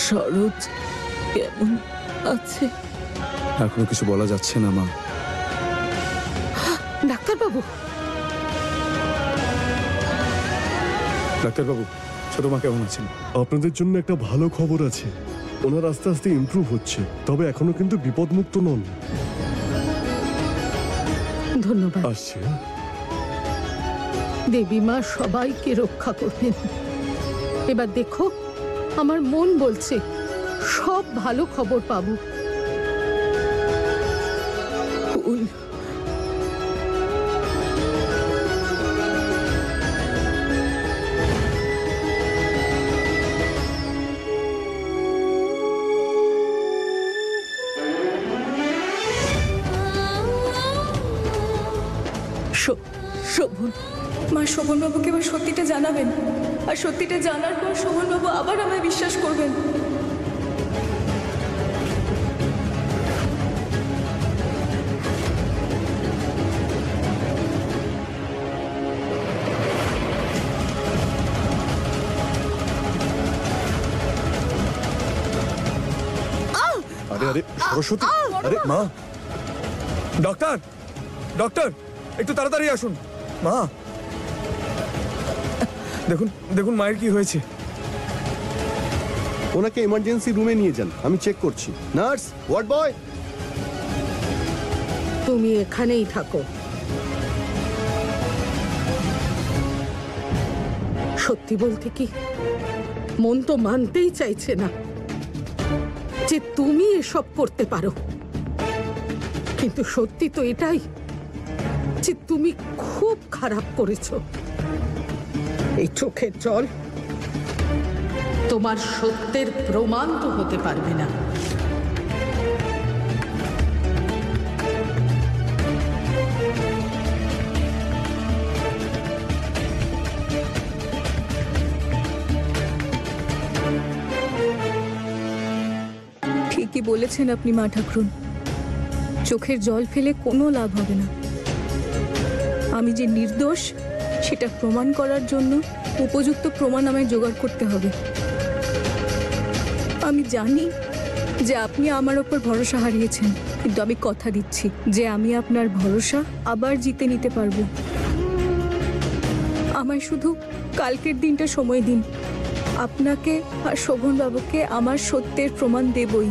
সরোজ কেমন আছে? এখনো কিছু বলা যাচ্ছে না মা। ডাক্তারবাবু, ডাক্তারবাবু, ছোট মা কেমন আছেন? আপনাদের জন্য একটা ভালো খবর আছে। ওনার আস্তে আস্তে ইমপ্রুভ হচ্ছে, তবে এখনো কিন্তু বিপদমুক্ত নন। ধন্যবাদ। আসছে। দেবী মা সবাইকে রক্ষা করবেন। এবার দেখো, আমার মন বলছে সব ভালো খবর পাবো। ফুল, শোভন, মা শোভনবাবুকে এবার সত্যিটা জানাবেন, আর সত্যিটা জানার পর শোভনবাবু আবার আমায় বিশ্বাস করবেন। আরে আরে সরস্বতী, আরে মা, ডক্টর, ডক্টর, একটু তাড়াতাড়ি আসুন। মা, দেখুন দেখুন মায়ের কি হয়েছে। ওনাকে ইমার্জেন্সি রুমে নিয়ে যান, আমি চেক করছি। Nurse, ward boy. তুমি এখানেই থাকো। সত্যি বলতে কি, মন তো মানতেই চাইছে না যে তুমি এসব করতে পারো, কিন্তু সত্যি তো এটাই যে তুমি খুব খারাপ করেছো। এই চোখের জল তোমার সত্যের প্রমাণ তো হতে পারবে না। ঠিকই বলেছেন আপনি মা ঠাকুরন, চোখের জল ফেলে কোনো লাভ হবে না। আমি যে নির্দোষ সেটা প্রমাণ করার জন্য উপযুক্ত প্রমাণ আমায় জোগাড় করতে হবে। আমি জানি যে আপনি আমার ওপর ভরসা হারিয়েছেন, কিন্তু আমি কথা দিচ্ছি যে আমি আপনার ভরসা আবার জিতে নিতে পারবো। আমায় শুধু কালকের দিনটা সময় দিন, আপনাকে আর শোভনবাবুকে আমার সত্যের প্রমাণ দেবই।